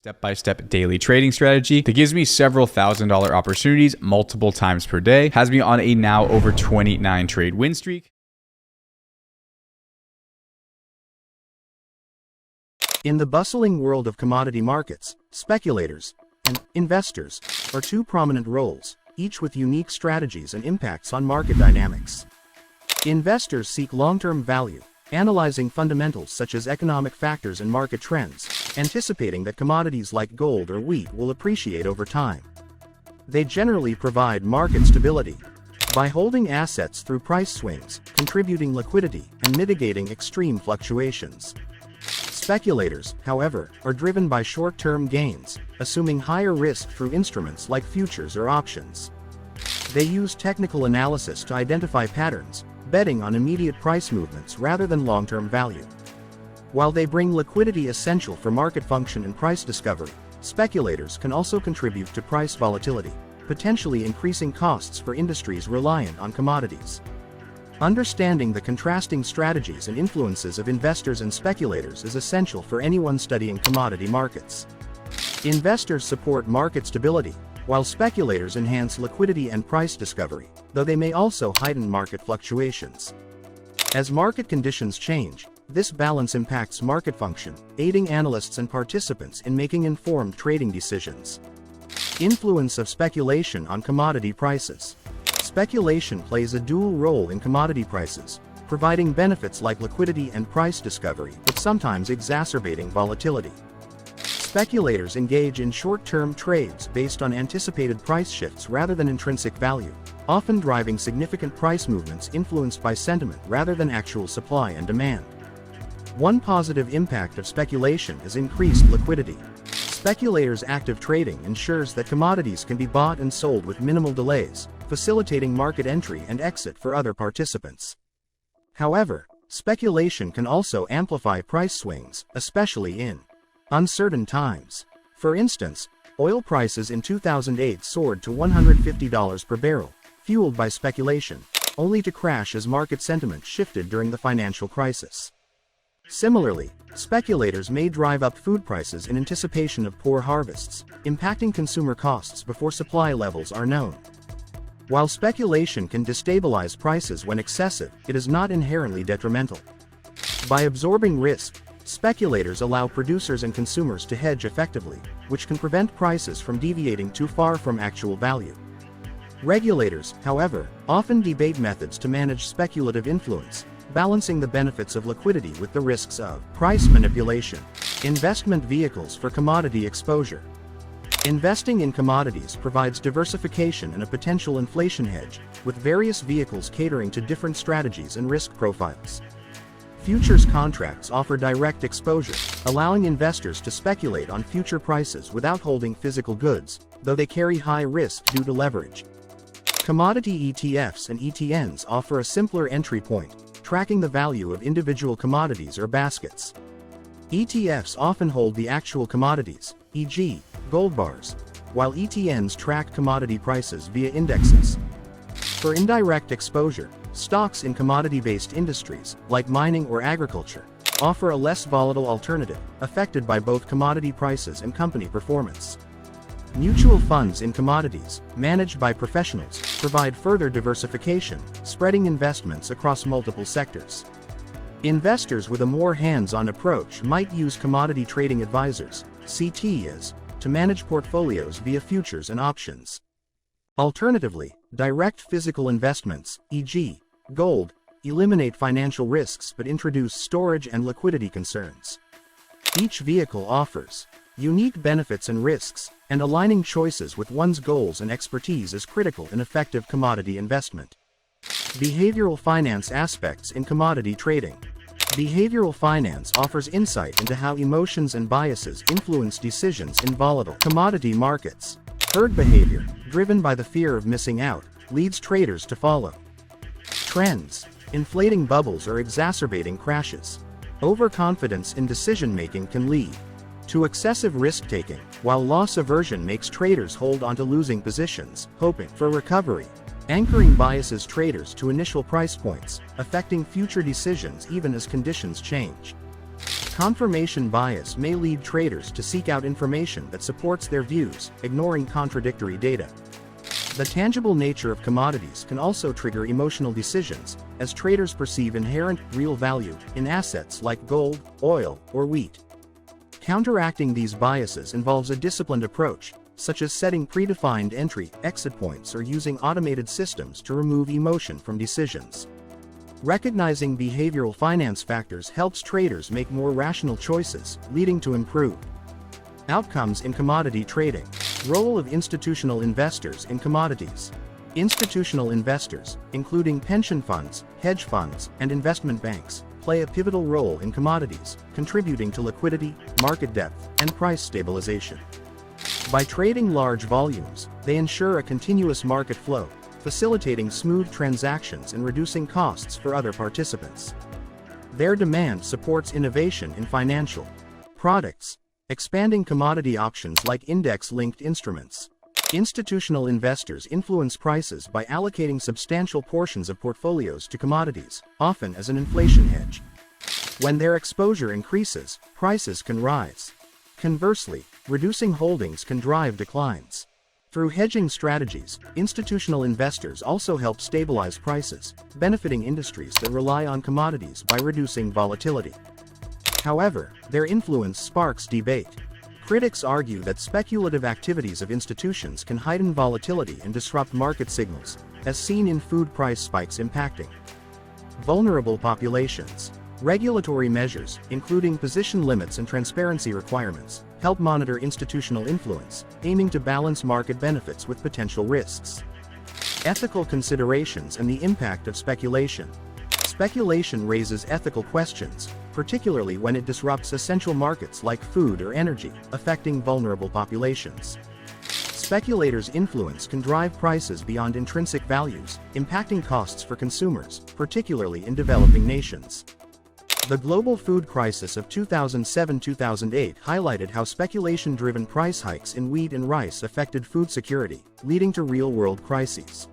Step-by-step daily trading strategy that gives me several $1,000 opportunities multiple times per day, has me on a now over 29 trade win streak. In the bustling world of commodity markets, speculators and investors are two prominent roles, each with unique strategies and impacts on market dynamics. Investors seek long-term value, analyzing fundamentals such as economic factors and market trends, anticipating that commodities like gold or wheat will appreciate over time. They generally provide market stability by holding assets through price swings, contributing liquidity, and mitigating extreme fluctuations. Speculators, however, are driven by short-term gains, assuming higher risk through instruments like futures or options. They use technical analysis to identify patterns, betting on immediate price movements rather than long-term value. While they bring liquidity essential for market function and price discovery, speculators can also contribute to price volatility, potentially increasing costs for industries reliant on commodities. Understanding the contrasting strategies and influences of investors and speculators is essential for anyone studying commodity markets. Investors support market stability, while speculators enhance liquidity and price discovery, though they may also heighten market fluctuations. As market conditions change, this balance impacts market function, aiding analysts and participants in making informed trading decisions. Influence of speculation on commodity prices. Speculation plays a dual role in commodity prices, providing benefits like liquidity and price discovery, but sometimes exacerbating volatility. Speculators engage in short-term trades based on anticipated price shifts rather than intrinsic value, often driving significant price movements influenced by sentiment rather than actual supply and demand. One positive impact of speculation is increased liquidity. Speculators' active trading ensures that commodities can be bought and sold with minimal delays, facilitating market entry and exit for other participants. However, speculation can also amplify price swings, especially in uncertain times. For instance, oil prices in 2008 soared to $150 per barrel, fueled by speculation, only to crash as market sentiment shifted during the financial crisis. Similarly, speculators may drive up food prices in anticipation of poor harvests, impacting consumer costs before supply levels are known. While speculation can destabilize prices when excessive, it is not inherently detrimental. By absorbing risk, speculators allow producers and consumers to hedge effectively, which can prevent prices from deviating too far from actual value. Regulators, however, often debate methods to manage speculative influence, balancing the benefits of liquidity with the risks of price manipulation. Investment vehicles for commodity exposure. Investing in commodities provides diversification and a potential inflation hedge, with various vehicles catering to different strategies and risk profiles. Futures contracts offer direct exposure, allowing investors to speculate on future prices without holding physical goods, though they carry high risk due to leverage. Commodity ETFs and ETNs offer a simpler entry point, tracking the value of individual commodities or baskets. ETFs often hold the actual commodities, e.g., gold bars, while ETNs track commodity prices via indexes. For indirect exposure, stocks in commodity-based industries, like mining or agriculture, offer a less volatile alternative, affected by both commodity prices and company performance. Mutual funds in commodities, managed by professionals, provide further diversification, spreading investments across multiple sectors. Investors with a more hands-on approach might use commodity trading advisors, CTAs, to manage portfolios via futures and options. Alternatively, direct physical investments, e.g., gold, eliminate financial risks but introduce storage and liquidity concerns. Each vehicle offers unique benefits and risks, and aligning choices with one's goals and expertise is critical in effective commodity investment. Behavioral finance aspects in commodity trading. Behavioral finance offers insight into how emotions and biases influence decisions in volatile commodity markets. Herd behavior, driven by the fear of missing out, leads traders to follow trends, inflating bubbles or exacerbating crashes. Overconfidence in decision-making can lead to excessive risk-taking, while loss aversion makes traders hold onto losing positions, hoping for recovery. Anchoring biases traders to initial price points, affecting future decisions even as conditions change. Confirmation bias may lead traders to seek out information that supports their views, ignoring contradictory data. The tangible nature of commodities can also trigger emotional decisions, as traders perceive inherent, real value in assets like gold, oil, or wheat. Counteracting these biases involves a disciplined approach, such as setting predefined entry/exit points or using automated systems to remove emotion from decisions. Recognizing behavioral finance factors helps traders make more rational choices, leading to improved outcomes in commodity trading. Role of institutional investors in commodities. Institutional investors, including pension funds, hedge funds, and investment banks, play a pivotal role in commodities, contributing to liquidity, market depth, and price stabilization. By trading large volumes, they ensure a continuous market flow, facilitating smooth transactions and reducing costs for other participants. Their demand supports innovation in financial products, expanding commodity options like index-linked instruments. Institutional investors influence prices by allocating substantial portions of portfolios to commodities, often as an inflation hedge. When their exposure increases, prices can rise. Conversely, reducing holdings can drive declines. Through hedging strategies, institutional investors also help stabilize prices, benefiting industries that rely on commodities by reducing volatility. However, their influence sparks debate. Critics argue that speculative activities of institutions can heighten volatility and disrupt market signals, as seen in food price spikes impacting vulnerable populations. Regulatory measures, including position limits and transparency requirements, help monitor institutional influence, aiming to balance market benefits with potential risks. Ethical considerations and the impact of speculation. Speculation raises ethical questions, particularly when it disrupts essential markets like food or energy, affecting vulnerable populations. Speculators' influence can drive prices beyond intrinsic values, impacting costs for consumers, particularly in developing nations. The global food crisis of 2007-2008 highlighted how speculation-driven price hikes in wheat and rice affected food security, leading to real-world crises.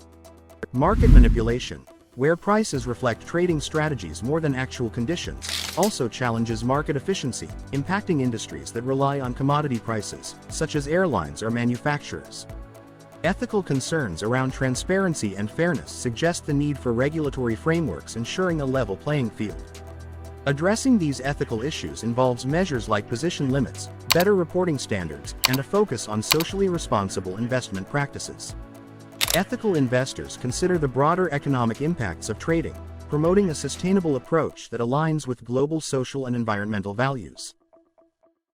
Market manipulation, where prices reflect trading strategies more than actual conditions, also challenges market efficiency, impacting industries that rely on commodity prices, such as airlines or manufacturers. Ethical concerns around transparency and fairness suggest the need for regulatory frameworks ensuring a level playing field. Addressing these ethical issues involves measures like position limits, better reporting standards, and a focus on socially responsible investment practices. Ethical investors consider the broader economic impacts of trading, promoting a sustainable approach that aligns with global social and environmental values.